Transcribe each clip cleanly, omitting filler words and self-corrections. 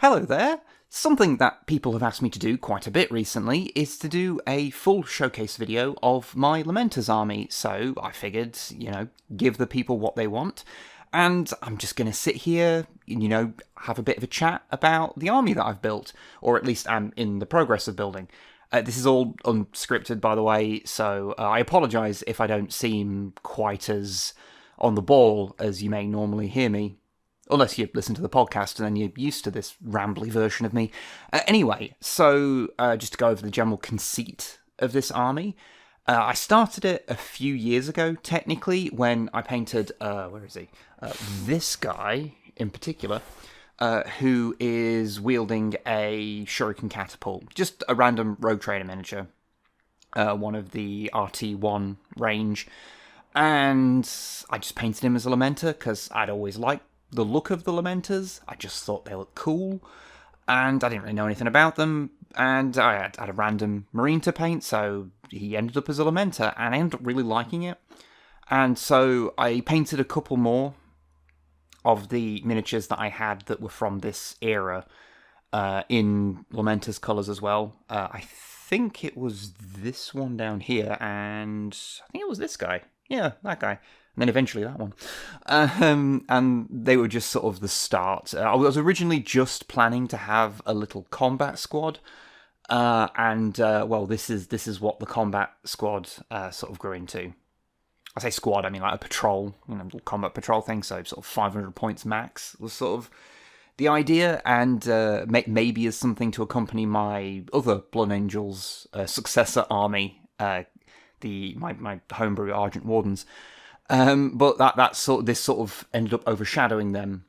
Hello there! Something that people have asked me to do quite a bit recently is to do a full showcase video of my Lamenters army, so I figured, give the people what they want, and I'm just going to sit here, have a bit of a chat about the army that I've built, or at least I'm in the progress of building. This is all unscripted, by the way, so I apologise if I don't seem quite as on the ball as you may normally hear me. Unless you listen to the podcast and then you're used to this rambly version of me. Anyway, so just to go over the general conceit of this army. I started it a few years ago, technically, when I painted, where is he? This guy, in particular, who is wielding a shuriken catapult. Just a random Rogue Trader miniature. One of the RT1 range. And I just painted him as a Lamenter, because I'd always liked the look of the Lamenters. I just thought they looked cool, and I didn't really know anything about them, and I had a random Marine to paint, so he ended up as a Lamenter, and I ended up really liking it. And so I painted a couple more of the miniatures that I had that were from this era in Lamenters colours as well. I think it was this one down here, and I think it was this guy. Yeah, that guy. And then eventually that one. And they were just sort of the start. I was originally just planning to have a little combat squad. Well, this is what the combat squad sort of grew into. I say squad, I mean like a patrol, little combat patrol thing. So sort of 500 points max was sort of the idea. And maybe as something to accompany my other Blood Angels successor army, my homebrew Argent Wardens. But this sort of ended up overshadowing them,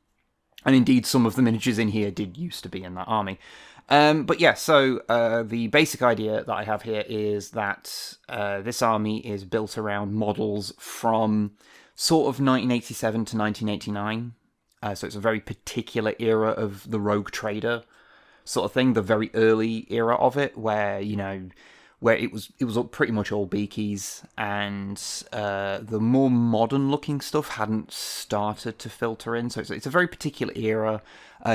and indeed some of the miniatures in here did used to be in that army. But yeah, so the basic idea that I have here is that this army is built around models from sort of 1987 to 1989. So it's a very particular era of the Rogue Trader sort of thing, the very early era of it, where it was pretty much all beakies, and the more modern looking stuff hadn't started to filter in. So it's a very particular era.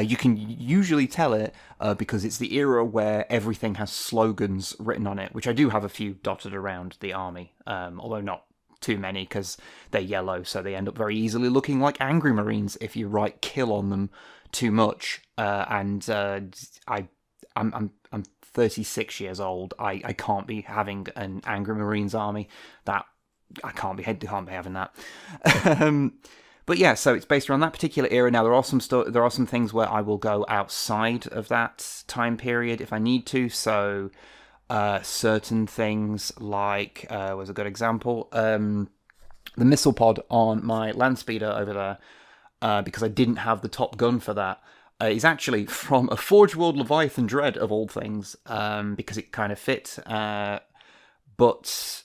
You can usually tell it because it's the era where everything has slogans written on it, which I do have a few dotted around the army, although not too many because they're yellow, so they end up very easily looking like angry Marines if you write kill on them too much. I'm 36 years old. I can't be having an Angry Marines army. That I can't be having that. But yeah, so it's based around that particular era. Now there are some things where I will go outside of that time period if I need to. So certain things like was a good example. The missile pod on my Landspeeder over there, because I didn't have the top gun for that. Is actually from a Forge World Leviathan Dread of all things, because it kind of fit. But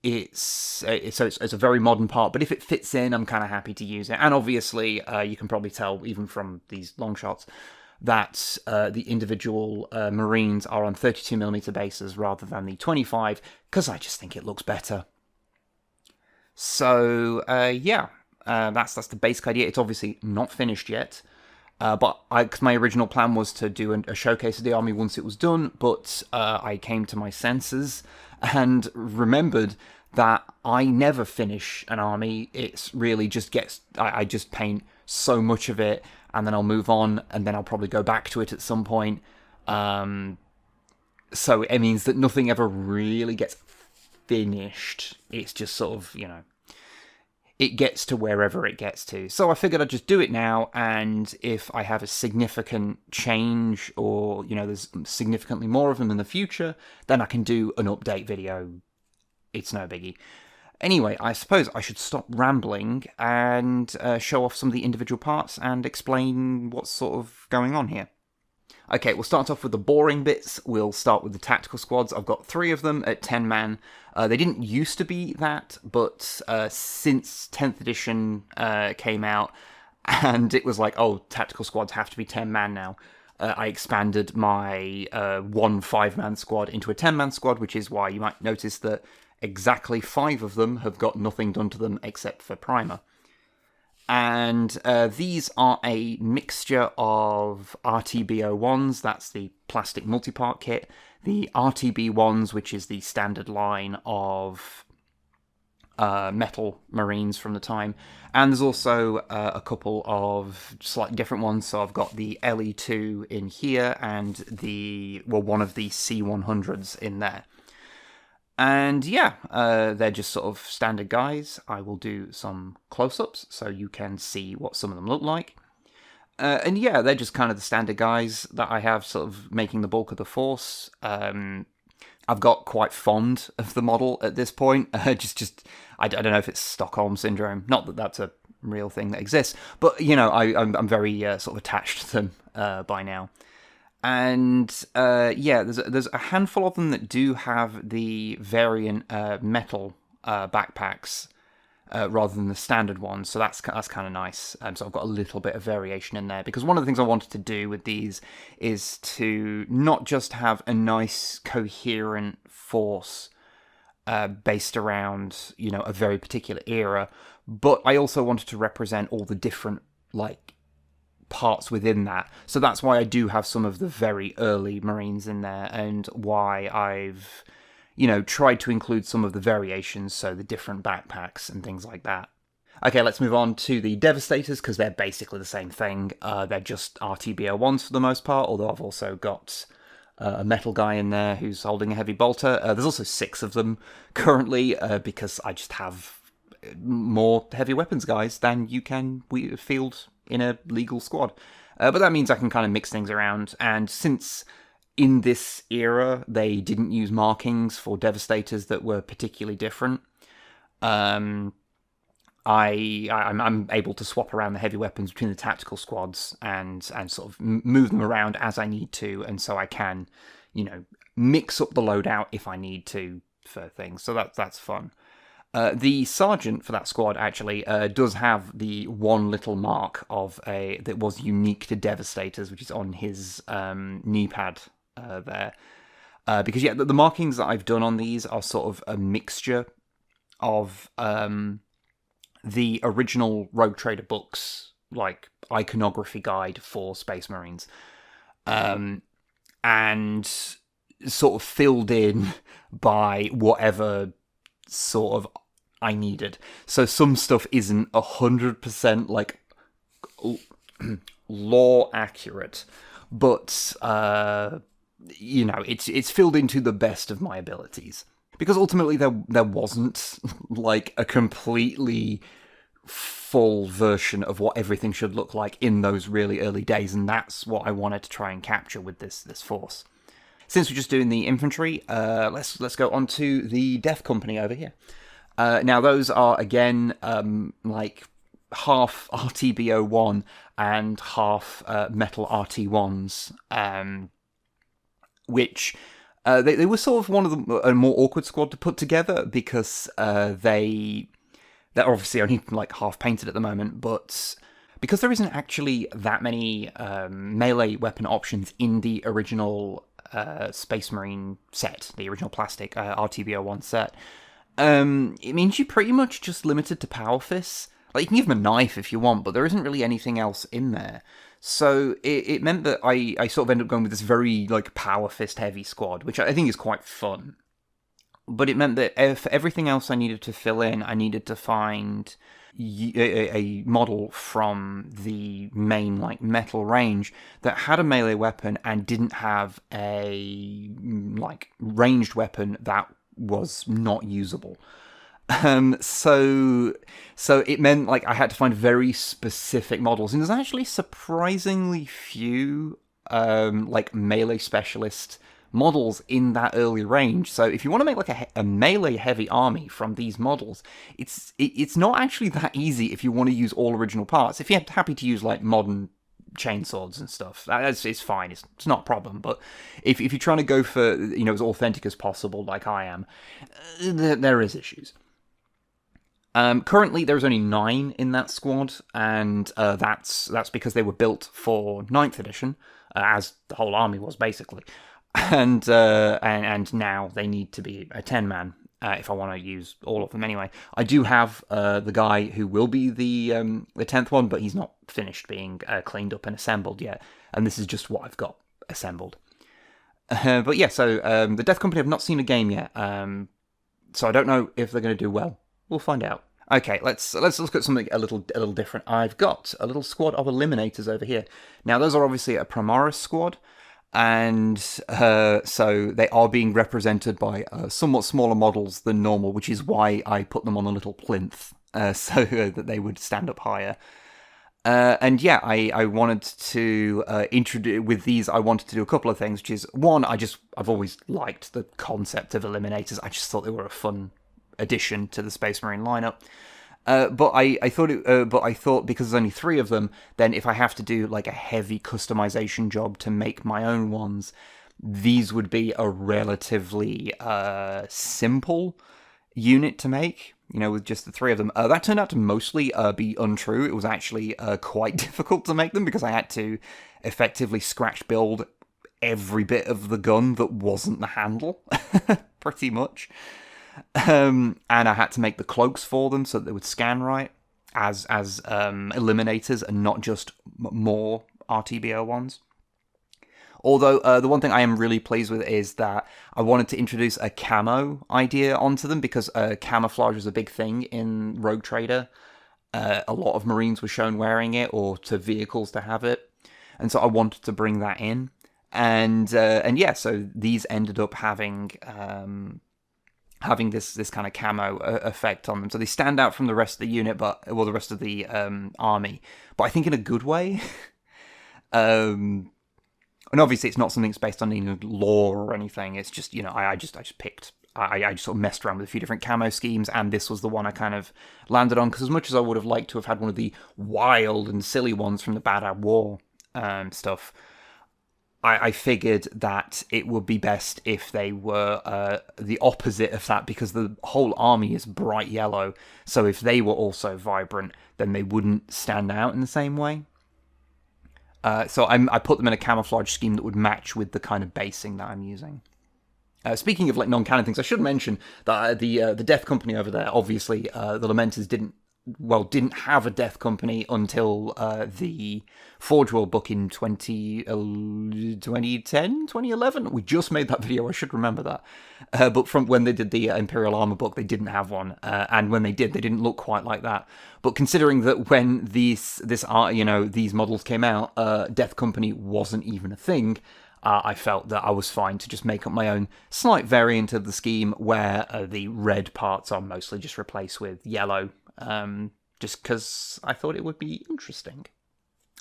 it's a very modern part. But if it fits in, I'm kind of happy to use it. And obviously, you can probably tell even from these long shots that the individual Marines are on 32mm bases rather than the 25, because I just think it looks better. So yeah, that's the basic idea. It's obviously not finished yet. But cause my original plan was to do a showcase of the army once it was done, but I came to my senses and remembered that I never finish an army. It's really just I just paint so much of it, and then I'll move on, and then I'll probably go back to it at some point. So it means that nothing ever really gets finished. It's just sort of, it gets to wherever it gets to. So I figured I'd just do it now, and if I have a significant change, or, there's significantly more of them in the future, then I can do an update video. It's no biggie. Anyway, I suppose I should stop rambling and show off some of the individual parts and explain what's sort of going on here. Okay, we'll start off with the boring bits. We'll start with the tactical squads. I've got 3 of them at 10 man. They didn't used to be that, but since 10th edition came out, and it was like, oh, tactical squads have to be 10 man now, I expanded my 1 5-man squad into a 10-man squad, which is why you might notice that exactly 5 of them have got nothing done to them except for primer. And these are a mixture of RTB01s, that's the plastic multi-part kit, the RTB1s, which is the standard line of metal Marines from the time, and there's also a couple of slightly different ones. So I've got the LE2 in here and one of the C100s in there. And yeah, they're just sort of standard guys. I will do some close-ups so you can see what some of them look like. And yeah, they're just kind of the standard guys that I have sort of making the bulk of the force. I've got quite fond of the model at this point. I don't know if it's Stockholm Syndrome. Not that that's a real thing that exists, but, you know, I'm very sort of attached to them by now. And yeah, there's a handful of them that do have the variant metal backpacks rather than the standard ones, so that's kind of nice. So I've got a little bit of variation in there, because one of the things I wanted to do with these is to not just have a nice coherent force based around, you know, a very particular era, but I also wanted to represent all the different, like, parts within that. So that's why I do have some of the very early Marines in there, and why I've, you know, tried to include some of the variations, so the different backpacks and things like that. Okay, let's move on to the Devastators, because they're basically the same thing. They're just RTB01s for the most part, although I've also got a metal guy in there who's holding a heavy bolter. There's also 6 of them currently, because I just have more heavy weapons guys than you can field in a legal squad. But that means I can kind of mix things around, and since in this era they didn't use markings for Devastators that were particularly different, I'm able to swap around the heavy weapons between the tactical squads and sort of move them around as I need to, and so I can, you know, mix up the loadout if I need to for things. So that's fun. The sergeant for that squad actually does have the one little mark that was unique to Devastators, which is on his knee pad there. Because yeah, the markings that I've done on these are sort of a mixture of the original Rogue Trader books, like iconography guide for Space Marines, and sort of filled in by whatever sort of I needed. So some stuff isn't 100% like lore accurate, but you know, it's filled into the best of my abilities. Because ultimately there wasn't like a completely full version of what everything should look like in those really early days, and that's what I wanted to try and capture with this force. Since we're just doing the infantry, let's go on to the Death Company over here. Now those are again like half RTB01 and half metal RT1s, which they were sort of one of a more awkward squad to put together, because they're obviously only like half painted at the moment, but because there isn't actually that many melee weapon options in the original Space Marine set, the original plastic RTB01 set, it means you're pretty much just limited to power fists. Like, you can give them a knife if you want, but there isn't really anything else in there. So it meant that I sort of ended up going with this very like power fist heavy squad, which I think is quite fun. But it meant that for everything else I needed to fill in, I needed to find a model from the main like metal range that had a melee weapon and didn't have a like ranged weapon that was not usable. So it meant like I had to find very specific models, and there's actually surprisingly few like melee specialist models in that early range. So if you want to make like a melee heavy army from these models, it's not actually that easy if you want to use all original parts. If you're happy to use like modern chainswords and stuff, it's fine. It's not a problem. But if you're trying to go for, you know, as authentic as possible, like I am, there is issues. Currently, there's only 9 in that squad, and that's because they were built for 9th edition, as the whole army was basically, and now they need to be a 10-man. if I want to use all of them anyway. I do have the guy who will be the 10th one, but he's not finished being cleaned up and assembled yet, and this is just what I've got assembled. But yeah, so the Death Company have not seen a game yet, so I don't know if they're going to do well. We'll find out. Okay, let's look at something a little different. I've got a little squad of Eliminators over here. Now, those are obviously a Primaris squad, and so they are being represented by somewhat smaller models than normal, which is why I put them on a little plinth, so that they would stand up higher. And yeah, I wanted to introduce, with these, I wanted to do a couple of things, which is, one, I've always liked the concept of Eliminators. I just thought they were a fun addition to the Space Marine lineup. But I thought because there's only 3 of them, then if I have to do like a heavy customization job to make my own ones, these would be a relatively simple unit to make, with just the 3 of them. That turned out to mostly be untrue. It was actually quite difficult to make them because I had to effectively scratch build every bit of the gun that wasn't the handle, pretty much. And I had to make the cloaks for them so that they would scan right as Eliminators and not just more RTBO ones. Although the one thing I am really pleased with is that I wanted to introduce a camo idea onto them because camouflage was a big thing in Rogue Trader. A lot of Marines were shown wearing it, or to vehicles to have it, and so I wanted to bring that in. And yeah, so these ended up having this kind of camo effect on them, so they stand out from the rest of the unit, the rest of the army, but I think in a good way. And obviously, it's not something that's based on any lore or anything. It's just, I just picked. I just sort of messed around with a few different camo schemes, and this was the one I kind of landed on. Because as much as I would have liked to have had one of the wild and silly ones from the Bad Ad War stuff, I figured that it would be best if they were the opposite of that, because the whole army is bright yellow. So if they were also vibrant, then they wouldn't stand out in the same way. So I put them in a camouflage scheme that would match with the kind of basing that I'm using. Speaking of like non-canon things, I should mention that the Death Company over there, obviously, the Lamenters didn't have a Death Company until the Forge World book in 2010, 2011. We just made that video, I should remember that. But from when they did the Imperial Armor book, they didn't have one. And when they did, they didn't look quite like that. But considering that when these models came out, Death Company wasn't even a thing, I felt that I was fine to just make up my own slight variant of the scheme where the red parts are mostly just replaced with yellow. Just because I thought it would be interesting.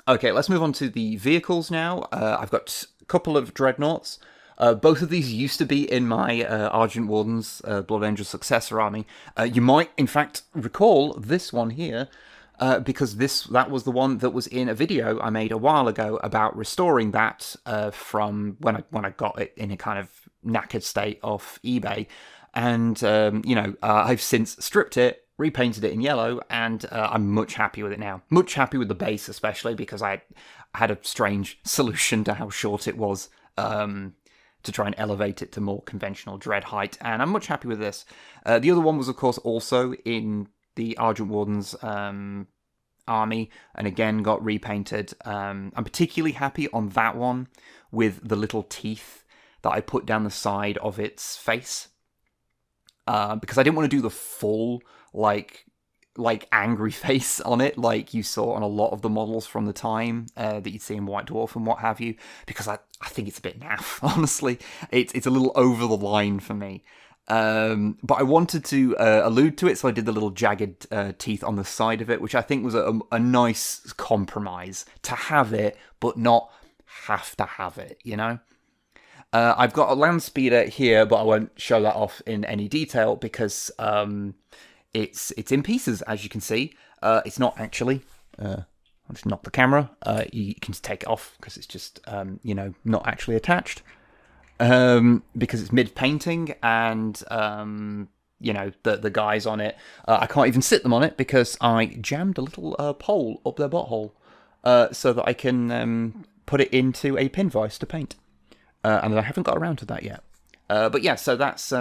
Okay, let's move on to the vehicles now. I've got a couple of Dreadnoughts. Both of these used to be in my Argent Warden's Blood Angel successor army. You might, in fact, recall this one here, because that was the one that was in a video I made a while ago about restoring that from when I got it in a kind of knackered state off eBay. And, I've since stripped it, repainted it in yellow, and I'm much happy with it now. Much happy with the base, especially, because I had a strange solution to how short it was to try and elevate it to more conventional dread height, and I'm much happy with this. The other one was, of course, also in the Argent Warden's army, and again got repainted. I'm particularly happy on that one with the little teeth that I put down the side of its face, because I didn't want to do the full like angry face on it like you saw on a lot of the models from the time that you'd see in White Dwarf and what have you, because I think it's a bit naff, honestly. It's a little over the line for me. But I wanted to allude to it, so I did the little jagged teeth on the side of it, which I think was a nice compromise to have it, but not have to have it, I've got a land speeder here, but I won't show that off in any detail because it's in pieces, as you can see. It's not actually. I'll just knock the camera. You can just take it off because it's just not actually attached. Because it's mid-painting and, the guys on it, I can't even sit them on it because I jammed a little pole up their butthole so that I can put it into a pin vise to paint. And I haven't got around to that yet. But yeah, so that's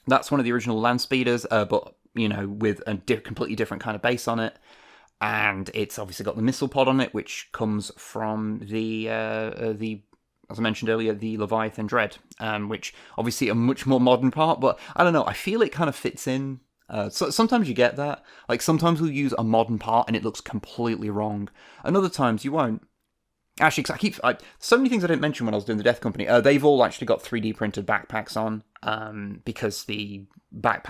That's one of the original land speeders, but with a completely different kind of base on it. And it's obviously got the missile pod on it, which comes from the as I mentioned earlier, the Leviathan Dread, which obviously a much more modern part, but I don't know, I feel it kind of fits in. So sometimes you get that. Like, sometimes we'll use a modern part and it looks completely wrong. And other times you won't. Actually, cause so many things I didn't mention when I was doing the Death Company. They've all actually got 3D printed backpacks on, because the jump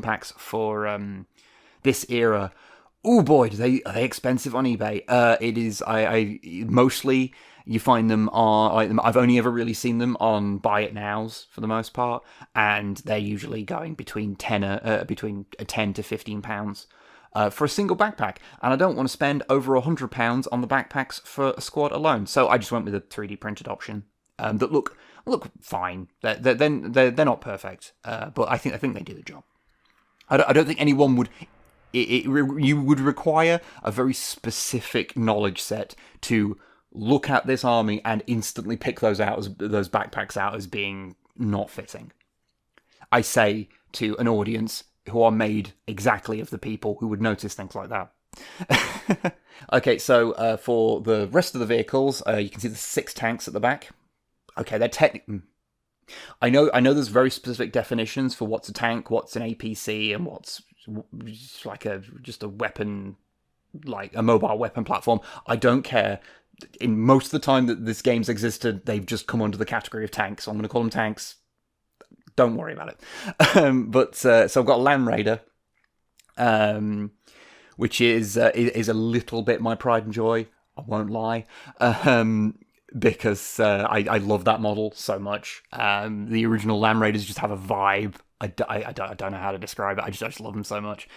packs for this era, oh boy, are they expensive on eBay. It is, I mostly you find them on, I've only ever really seen them on Buy It Nows for the most part, and they're usually going between 10 to £15 for a single backpack, and I don't want to spend over £100 on the backpacks for a squad alone, so I just went with a 3D printed option that look fine. They're not perfect, but I think they do the job. I don't think anyone would. You would require a very specific knowledge set to look at this army and instantly pick those backpacks out as being not fitting. I say to an audience who are made exactly of the people who would notice things like that. Okay, so for the rest of the vehicles, you can see the 6 tanks at the back. Okay, they're technically... I know there's very specific definitions for what's a tank, what's an APC, and what's like just a weapon, like a mobile weapon platform. I don't care. In most of the time that this game's existed, they've just come under the category of tanks, so I'm going to call them tanks. Don't worry about it. So I've got a Land Raider, which is a little bit my pride and joy. I won't lie, because I love that model so much. The original Land Raiders just have a vibe. I don't know how to describe it. I just love them so much.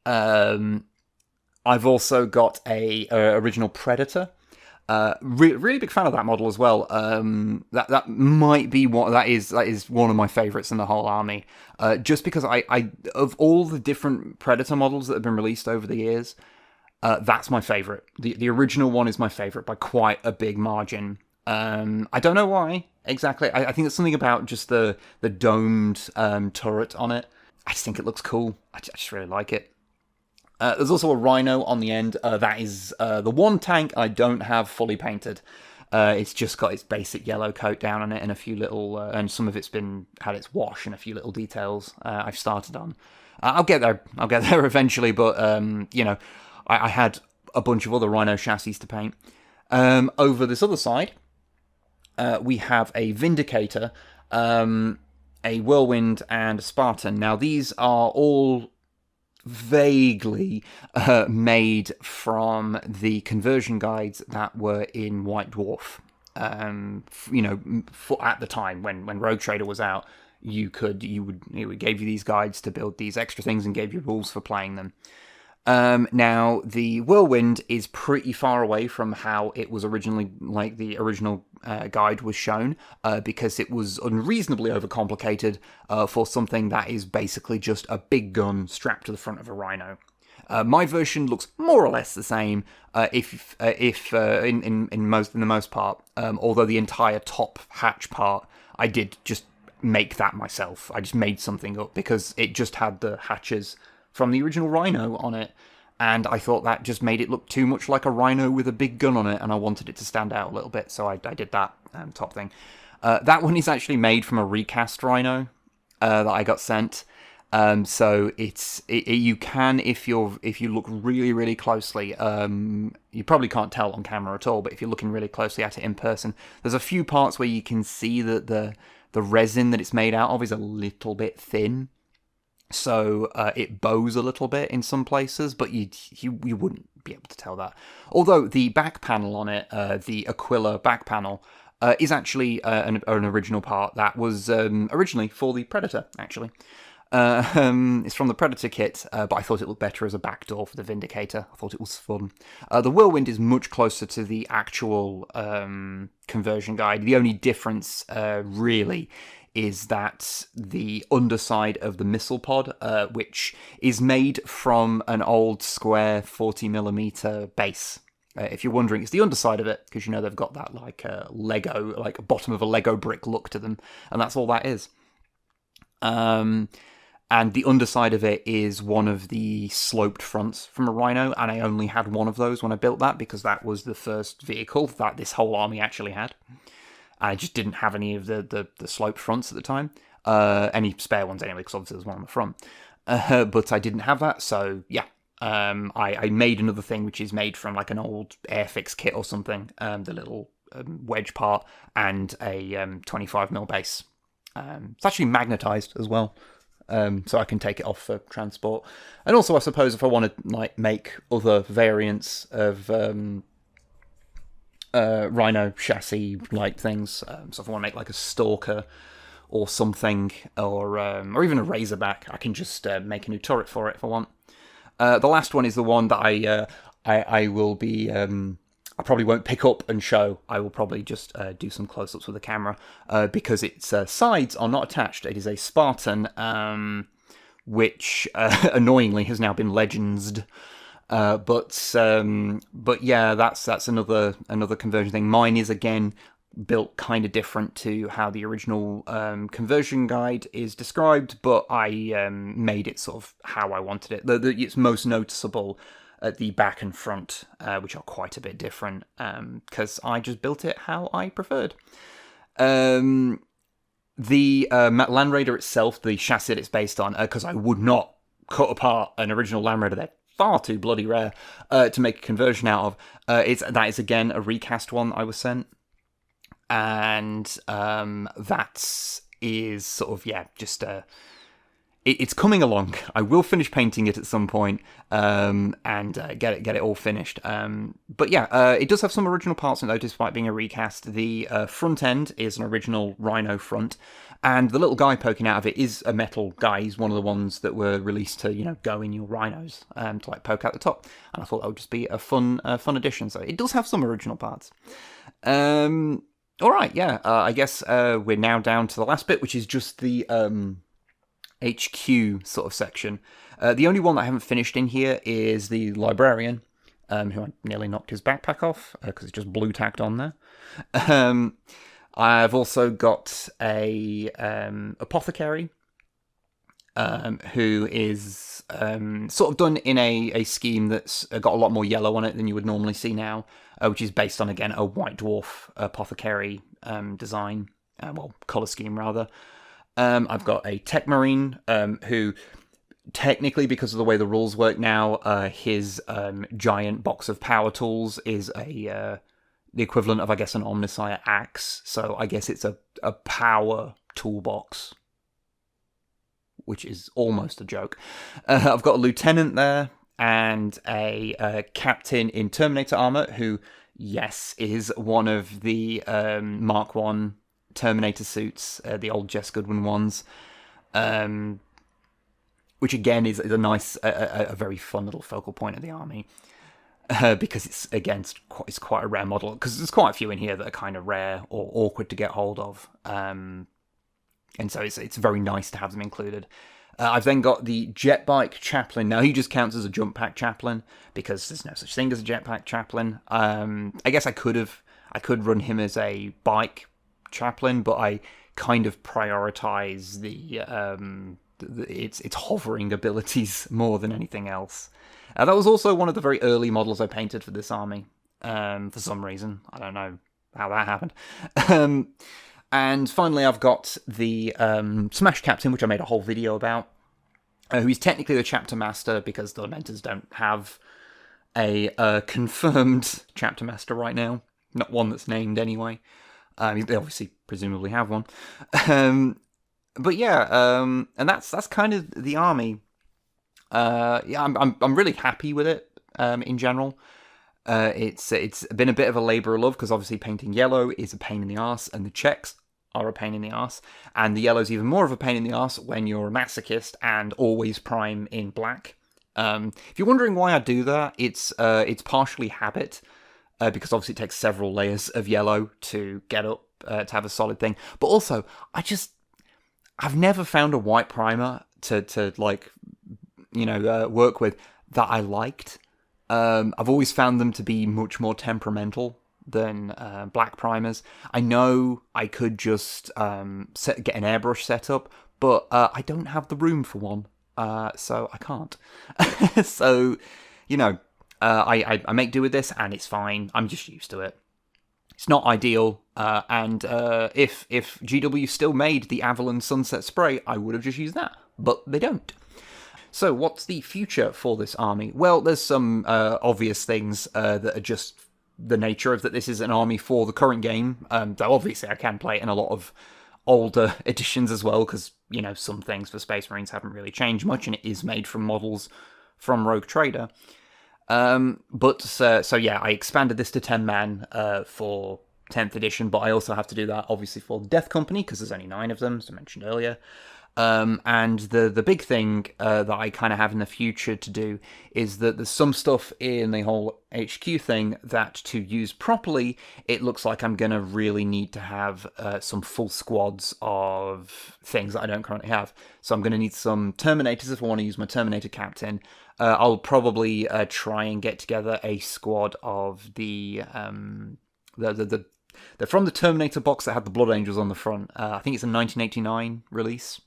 I've also got a original Predator. Really big fan of that model as well. That might be that is one of my favorites in the whole army. Just because I of all the different Predator models that have been released over the years, that's my favorite. The original one is my favorite by quite a big margin. I don't know why exactly. I think it's something about just the domed turret on it. I just think it looks cool. I just really like it. There's also a Rhino on the end. That is the one tank I don't have fully painted. It's just got its basic yellow coat down on it and a few little... and some of it's had its wash and a few little details I've started on. I'll get there eventually, but, I had a bunch of other Rhino chassis to paint. Over this other side, we have a Vindicator, a Whirlwind, and a Spartan. Now, these are all vaguely made from the conversion guides that were in White Dwarf. At the time when Rogue Trader was out, it gave you these guides to build these extra things and gave you rules for playing them. Now, the Whirlwind is pretty far away from how it was originally, like the original guide was shown, because it was unreasonably overcomplicated for something that is basically just a big gun strapped to the front of a Rhino. My version looks more or less the same, if in the most part. Although the entire top hatch part, I did just make that myself. I just made something up because it just had the hatches from the original Rhino on it, and I thought that just made it look too much like a Rhino with a big gun on it, and I wanted it to stand out a little bit, so I did that top thing. That one is actually made from a recast Rhino that I got sent. So you can, if you look really, really closely, you probably can't tell on camera at all, but if you're looking really closely at it in person, there's a few parts where you can see that the resin that it's made out of is a little bit thin. So it bows a little bit in some places, but you wouldn't be able to tell that. Although the back panel on it, the Aquila back panel, is actually an original part that was originally for the Predator, actually. It's from the Predator kit, but I thought it looked better as a backdoor for the Vindicator. I thought it was fun. The Whirlwind is much closer to the actual conversion guide. The only difference, really, is that the underside of the missile pod, which is made from an old square 40mm base. If you're wondering, it's the underside of it, because they've got that like Lego, like bottom of a Lego brick look to them, and that's all that is. And the underside of it is one of the sloped fronts from a Rhino, and I only had one of those when I built that, because that was the first vehicle that this whole army actually had. I just didn't have any of the sloped fronts at the time. Any spare ones anyway, because obviously there's one on the front. But I didn't have that, so yeah. I made another thing, which is made from like an old Airfix kit or something, the little wedge part, and a 25mm base. It's actually magnetized as well. So I can take it off for transport. And also, I suppose, if I want to like make other variants of Rhino chassis-like things, so if I want to make like a Stalker or something, or even a Razorback, I can just make a new turret for it if I want. The last one is the one that I will be... I probably won't pick up and show. I will probably just do some close-ups with the camera, because its sides are not attached. It is a Spartan, which annoyingly has now been legendsed. But yeah, that's another conversion thing. Mine is again built kind of different to how the original conversion guide is described, but I made it sort of how I wanted it. It's most noticeable at the back and front, which are quite a bit different, because I just built it how I preferred. The Land Raider itself, the chassis it's based on, because I would not cut apart an original Land Raider, they're far too bloody rare to make a conversion out of. That is again a recast one I was sent, and that is sort of, yeah, just it's coming along. I will finish painting it at some point, and get it all finished. But yeah, it does have some original parts in it, though, despite being a recast. The front end is an original Rhino front, and the little guy poking out of it is a metal guy. He's one of the ones that were released to, go in your Rhinos, to like poke out the top. And I thought that would just be a fun addition. So it does have some original parts. All right, yeah. I guess we're now down to the last bit, which is just the HQ sort of section. The only one that I haven't finished in here is the librarian, who I nearly knocked his backpack off because it's just blue tacked on there. I've also got a apothecary, who is sort of done in a scheme that's got a lot more yellow on it than you would normally see now, which is based on, again, a White Dwarf apothecary design, colour scheme rather. I've got a Tech Marine, who technically, because of the way the rules work now, his giant box of power tools is the equivalent of, I guess, an Omnissiah axe. So I guess it's a power toolbox, which is almost a joke. I've got a lieutenant there and a captain in Terminator armor, who, yes, is one of the Mark 1 Terminator suits, the old Jess Goodwin ones, which again is a nice, a very fun little focal point of the army, because it's, again, it's quite a rare model, because there's quite a few in here that are kind of rare or awkward to get hold of, and so it's very nice to have them included. I've then got the jetbike chaplain. Now, he just counts as a jump pack chaplain, because there's no such thing as a jetpack chaplain. I guess I could run him as a bike chaplain, but I kind of prioritize its hovering abilities more than anything else. That was also one of the very early models I painted for this army, for some reason. I don't know how that happened. And finally, I've got the Smash Captain, which I made a whole video about, who is technically the chapter master, because the Lamenters don't have a confirmed chapter master right now. Not one that's named anyway. They obviously presumably have one. But yeah, and that's kind of the army. Yeah, I'm really happy with it in general. It's been a bit of a labour of love, because obviously painting yellow is a pain in the arse, and the checks are a pain in the arse, and the yellow's even more of a pain in the arse when you're a masochist and always prime in black. If you're wondering why I do that, it's partially habit, because obviously it takes several layers of yellow to get up to have a solid thing. But also, I've never found a white primer to like, work with that I liked. I've always found them to be much more temperamental than black primers. I know I could just get an airbrush set up, but I don't have the room for one, so I can't. So, you know, I make do with this, and it's fine. I'm just used to it. It's not ideal, and if GW still made the Avalon Sunset Spray, I would have just used that, but they don't. So what's the future for this army? Well, there's some obvious things that are just the nature of that this is an army for the current game, though obviously I can play it in a lot of older editions as well, because, you know, some things for Space Marines haven't really changed much, and it is made from models from Rogue Trader. So yeah, I expanded this to 10 man for 10th edition, but I also have to do that obviously for the Death Company, because there's only 9 of them, as I mentioned earlier. And the big thing that I kind of have in the future to do is that there's some stuff in the whole HQ thing that, to use properly, it looks like I'm going to really need to have some full squads of things that I don't currently have. So I'm going to need some Terminators if I want to use my Terminator Captain. I'll probably try and get together a squad of they're from the Terminator box that had the Blood Angels on the front. I think it's a 1989 release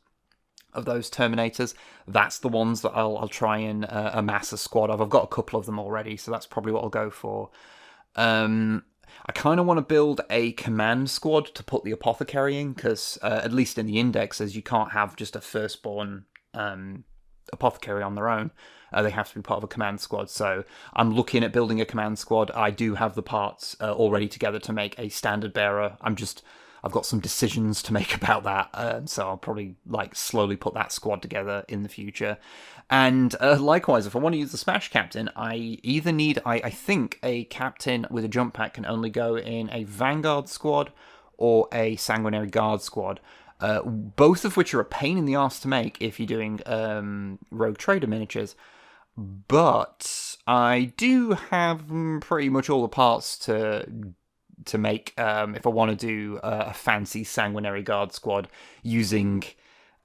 of those Terminators. That's the ones that I'll try and amass a squad of. I've got a couple of them already, so that's probably what I'll go for. I kind of want to build a command squad to put the Apothecary in, because at least in the indexes, you can't have just a firstborn Apothecary on their own. They have to be part of a command squad, so I'm looking at building a command squad. I do have the parts already together to make a standard bearer. I've got some decisions to make about that, so I'll probably slowly put that squad together in the future. And likewise, if I want to use the Smash Captain, I either need, I think a Captain with a jump pack can only go in a Vanguard squad or a Sanguinary Guard squad. Both of which are a pain in the arse to make if you're doing Rogue Trader miniatures. But I do have pretty much all the parts to make if I want to do a fancy Sanguinary Guard squad using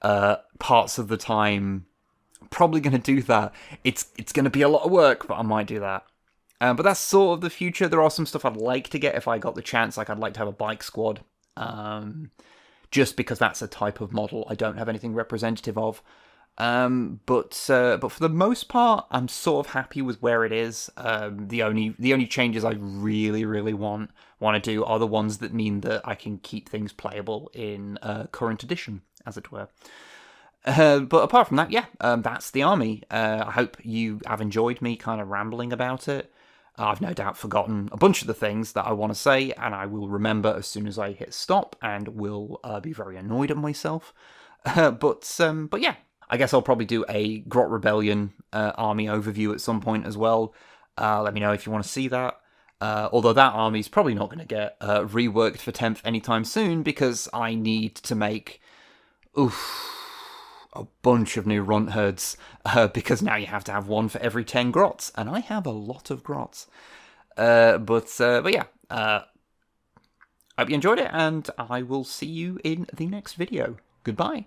parts of the time. Probably going to do that. It's going to be a lot of work, but I might do that. But that's sort of the future. There are some stuff I'd like to get if I got the chance. Like, I'd like to have a bike squad. Just because that's a type of model I don't have anything representative of. But for the most part, I'm sort of happy with where it is. The only changes I really want to do are the ones that mean that I can keep things playable in current edition, as it were. But apart from that, yeah, that's the army. I hope you have enjoyed me kind of rambling about it. I've no doubt forgotten a bunch of the things that I want to say, and I will remember as soon as I hit stop, and will be very annoyed at myself. But yeah, I guess I'll probably do a Grot Rebellion army overview at some point as well. Let me know if you want to see that. Although that army's probably not going to get reworked for 10th anytime soon, because I need to make a bunch of new runt herds, because now you have to have one for every 10 grots, and I have a lot of grots. But yeah, hope you enjoyed it, and I will see you in the next video. Goodbye.